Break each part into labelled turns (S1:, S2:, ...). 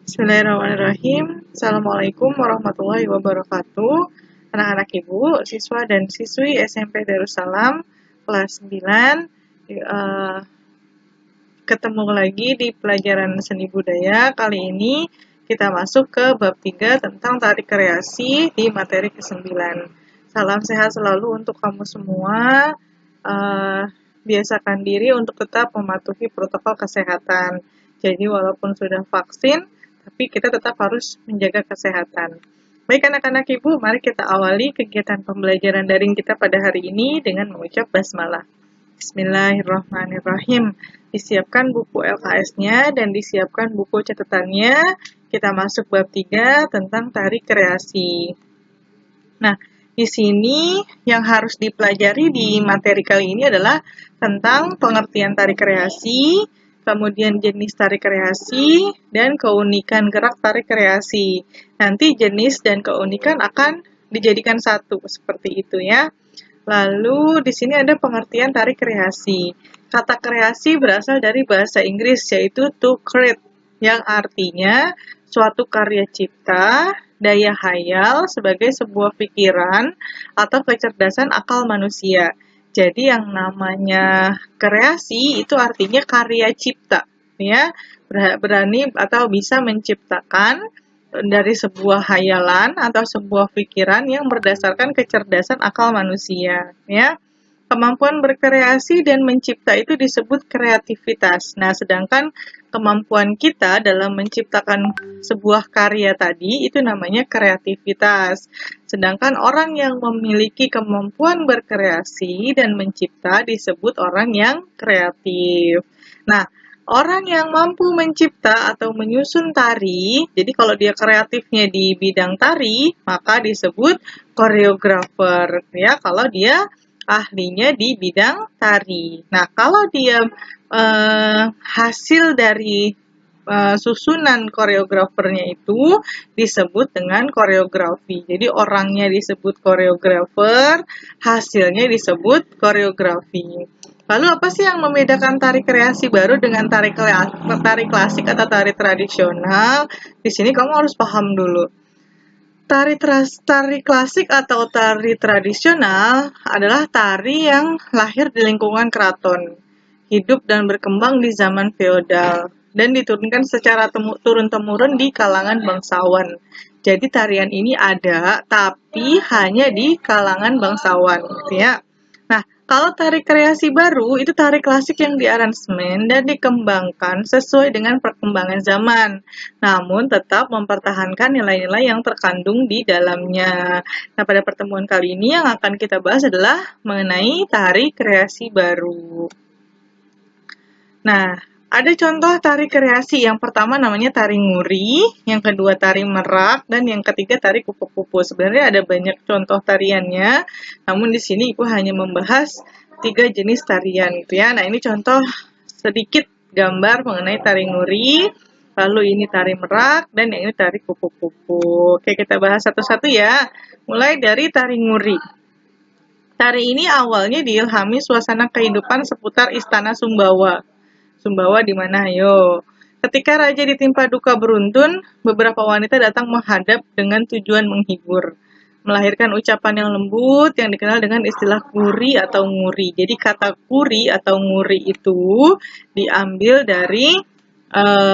S1: Bismillahirrahmanirrahim. Assalamualaikum warahmatullahi wabarakatuh. Anak-anak ibu, siswa dan siswi SMP Darussalam kelas 9, ketemu lagi di pelajaran seni budaya. Kali ini kita masuk ke bab 3 tentang tari kreasi di materi ke-9. Salam sehat selalu untuk kamu semua. Biasakan diri untuk tetap mematuhi protokol kesehatan. Jadi walaupun sudah vaksin, tapi kita tetap harus menjaga kesehatan. Baik anak-anak ibu, mari kita awali kegiatan pembelajaran daring kita pada hari ini dengan mengucap basmalah. Bismillahirrahmanirrahim. Disiapkan buku LKS-nya dan disiapkan buku catatannya. Kita masuk bab 3 tentang tari kreasi. Nah, di sini yang harus dipelajari di materi kali ini adalah tentang pengertian tari kreasi, kemudian jenis tari kreasi, dan keunikan gerak tari kreasi. Nanti jenis dan keunikan akan dijadikan satu, seperti itu ya. Lalu di sini ada pengertian tari kreasi. Kata kreasi berasal dari bahasa Inggris, yaitu to create, yang artinya suatu karya cipta, daya hayal sebagai sebuah pikiran atau kecerdasan akal manusia. Jadi yang namanya kreasi itu artinya karya cipta, ya, berani atau bisa menciptakan dari sebuah hayalan atau sebuah pikiran yang berdasarkan kecerdasan akal manusia, ya. Kemampuan berkreasi dan mencipta itu disebut kreativitas. Nah, sedangkan kemampuan kita dalam menciptakan sebuah karya tadi itu namanya kreativitas. Sedangkan orang yang memiliki kemampuan berkreasi dan mencipta disebut orang yang kreatif. Nah, orang yang mampu mencipta atau menyusun tari, jadi kalau dia kreatifnya di bidang tari, maka disebut koreografer, ya, kalau dia ahlinya di bidang tari. Nah, kalau dia hasil dari susunan koreografernya itu disebut dengan koreografi. Jadi orangnya disebut koreografer, hasilnya disebut koreografi. Lalu apa sih yang membedakan tari kreasi baru dengan tari klasik atau tari tradisional? Di sini kamu harus paham dulu. Tari klasik atau tari tradisional adalah tari yang lahir di lingkungan keraton, hidup dan berkembang di zaman feodal, dan diturunkan secara turun-temurun di kalangan bangsawan. Jadi tarian ini ada, tapi hanya di kalangan bangsawan, ya. Nah, kalau tari kreasi baru, itu tari klasik yang diaransemen dan dikembangkan sesuai dengan perkembangan zaman, namun tetap mempertahankan nilai-nilai yang terkandung di dalamnya. Nah, pada pertemuan kali ini yang akan kita bahas adalah mengenai tari kreasi baru. Nah, ada contoh tari kreasi. Yang pertama namanya tari nguri, yang kedua tari merak, dan yang ketiga tari kupu-kupu. Sebenarnya ada banyak contoh tariannya, namun di sini Ibu hanya membahas 3 jenis tarian gitu ya. Nah, ini contoh sedikit gambar mengenai tari nguri, lalu ini tari merak, dan yang ini tari kupu-kupu. Oke, kita bahas satu-satu ya. Mulai dari tari nguri. Tari ini awalnya diilhami suasana kehidupan seputar Istana Sumbawa. Sumbawa di mana? Ayo. Ketika raja ditimpa duka beruntun, beberapa wanita datang menghadap dengan tujuan menghibur, melahirkan ucapan yang lembut yang dikenal dengan istilah kuri atau nguri. Jadi kata kuri atau nguri itu diambil dari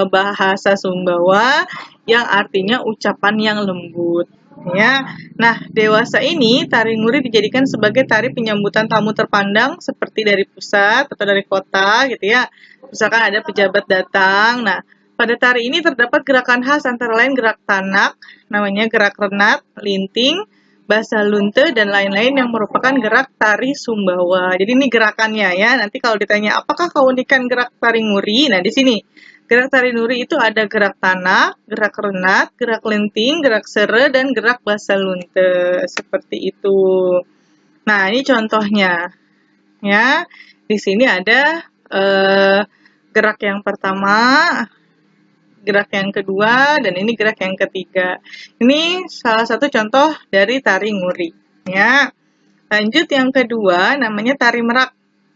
S1: bahasa Sumbawa yang artinya ucapan yang lembut. Ya, nah dewasa ini tari nguri dijadikan sebagai tari penyambutan tamu terpandang seperti dari pusat atau dari kota gitu ya. Misalkan ada pejabat datang. Nah, pada tari ini terdapat gerakan khas antara lain gerak tanak, namanya gerak renat, linting, basa lunte, dan lain-lain yang merupakan gerak tari Sumbawa. Jadi ini gerakannya ya. Nanti kalau ditanya apakah keunikan gerak tari nguri? Nah, di sini gerak tari nguri itu ada gerak tanak, gerak renat, gerak linting, gerak sere, dan gerak basa lunte. Seperti itu. Nah, ini contohnya. Ya, di sini ada gerak yang pertama, gerak yang kedua, dan ini gerak yang ketiga. Ini salah satu contoh dari tari nguri. Ya. Lanjut yang kedua, namanya tari merak.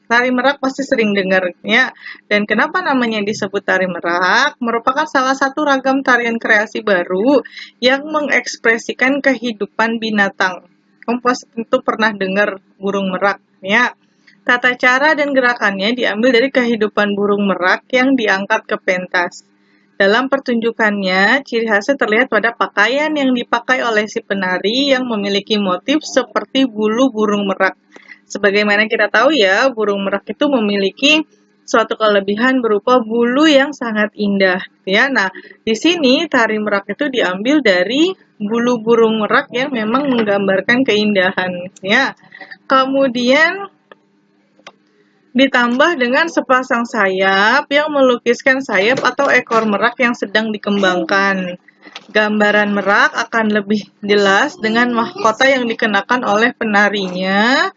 S1: Tari merak pasti sering dengar ya. Dan kenapa namanya disebut tari merak? Merupakan salah satu ragam tarian kreasi baru yang mengekspresikan kehidupan binatang. Kamu pasti tentu pernah dengar burung merak ya. Tata cara dan gerakannya diambil dari kehidupan burung merak yang diangkat ke pentas. Dalam pertunjukannya, ciri khasnya terlihat pada pakaian yang dipakai oleh si penari yang memiliki motif seperti bulu burung merak. Sebagaimana kita tahu ya, burung merak itu memiliki suatu kelebihan berupa bulu yang sangat indah, ya. Nah, di sini tari merak itu diambil dari bulu burung merak yang memang menggambarkan keindahan, ya. Kemudian ditambah dengan sepasang sayap yang melukiskan sayap atau ekor merak yang sedang dikembangkan. Gambaran merak akan lebih jelas dengan mahkota yang dikenakan oleh penarinya.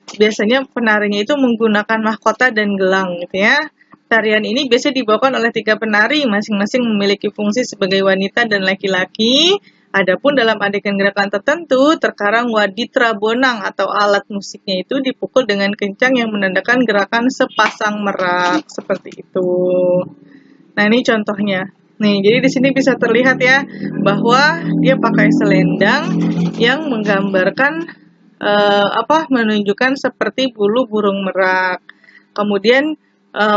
S1: Biasanya penarinya itu menggunakan mahkota dan gelang gitu ya. Tarian ini biasanya dibawakan oleh 3 penari, masing-masing memiliki fungsi sebagai wanita dan laki-laki. Adapun dalam adegan gerakan tertentu, terkadang waditra bonang atau alat musiknya itu dipukul dengan kencang yang menandakan gerakan sepasang merak seperti itu. Nah, ini contohnya. Nih, jadi di sini bisa terlihat ya bahwa dia pakai selendang yang menggambarkan menunjukkan seperti bulu burung merak. Kemudian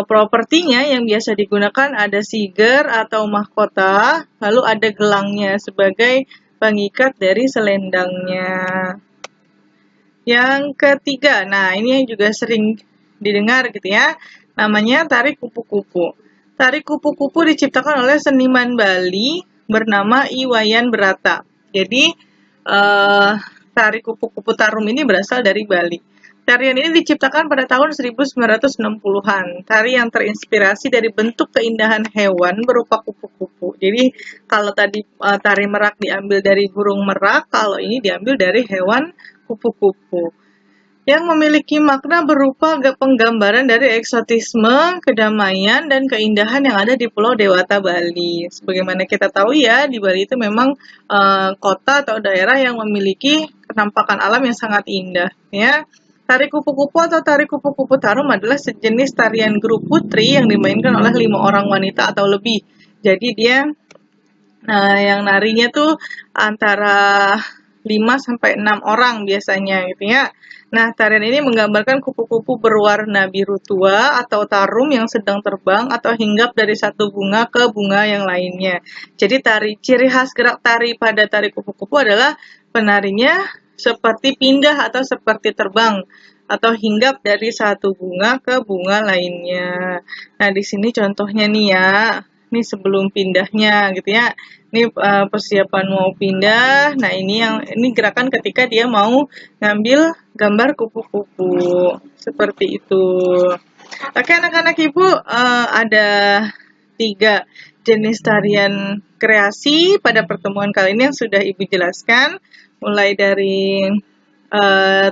S1: propertinya yang biasa digunakan ada siger atau mahkota, lalu ada gelangnya sebagai pengikat dari selendangnya. Yang ketiga, nah ini yang juga sering didengar gitu ya, namanya tari kupu-kupu. Tari kupu-kupu diciptakan oleh seniman Bali bernama Iwayan Berata. Jadi tari kupu-kupu tarum ini berasal dari Bali. Tarian ini diciptakan pada tahun 1960-an. Tari yang terinspirasi dari bentuk keindahan hewan berupa kupu-kupu. Jadi kalau tadi tari merak diambil dari burung merak, kalau ini diambil dari hewan kupu-kupu. Yang memiliki makna berupa penggambaran dari eksotisme, kedamaian, dan keindahan yang ada di Pulau Dewata, Bali. Sebagaimana kita tahu ya, di Bali itu memang kota atau daerah yang memiliki penampakan alam yang sangat indah. Ya, tari kupu-kupu atau tari kupu-kupu tarum adalah sejenis tarian grup putri yang dimainkan oleh 5 orang wanita atau lebih. Jadi dia yang narinya tuh antara 5-6 orang biasanya gitu ya. Nah, tarian ini menggambarkan kupu-kupu berwarna biru tua atau tarum yang sedang terbang atau hinggap dari satu bunga ke bunga yang lainnya. Jadi ciri khas gerak tari pada tari kupu-kupu adalah penarinya seperti pindah atau seperti terbang atau hinggap dari satu bunga ke bunga lainnya. Nah, di sini contohnya nih ya. Ini sebelum pindahnya gitu ya. Ini persiapan mau pindah. Nah, ini gerakan ketika dia mau ngambil gambar kupu-kupu. Seperti itu. Oke, anak-anak Ibu, ada 3 jenis tarian kreasi pada pertemuan kali ini yang sudah Ibu jelaskan. Mulai dari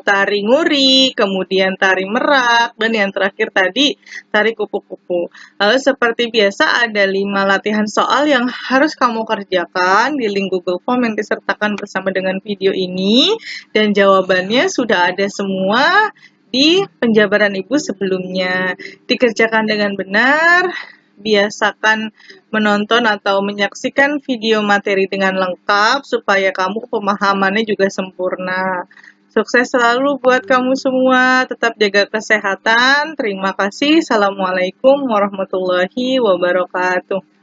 S1: tari nguri, kemudian tari merak, dan yang terakhir tadi tari kupu-kupu. Lalu seperti biasa ada 5 latihan soal yang harus kamu kerjakan di link Google Form yang disertakan bersama dengan video ini, dan jawabannya sudah ada semua di penjabaran Ibu sebelumnya. Dikerjakan dengan benar, biasakan menonton atau menyaksikan video materi dengan lengkap supaya kamu pemahamannya juga sempurna. Sukses selalu buat kamu semua, tetap jaga kesehatan. Terima kasih. Assalamualaikum warahmatullahi wabarakatuh.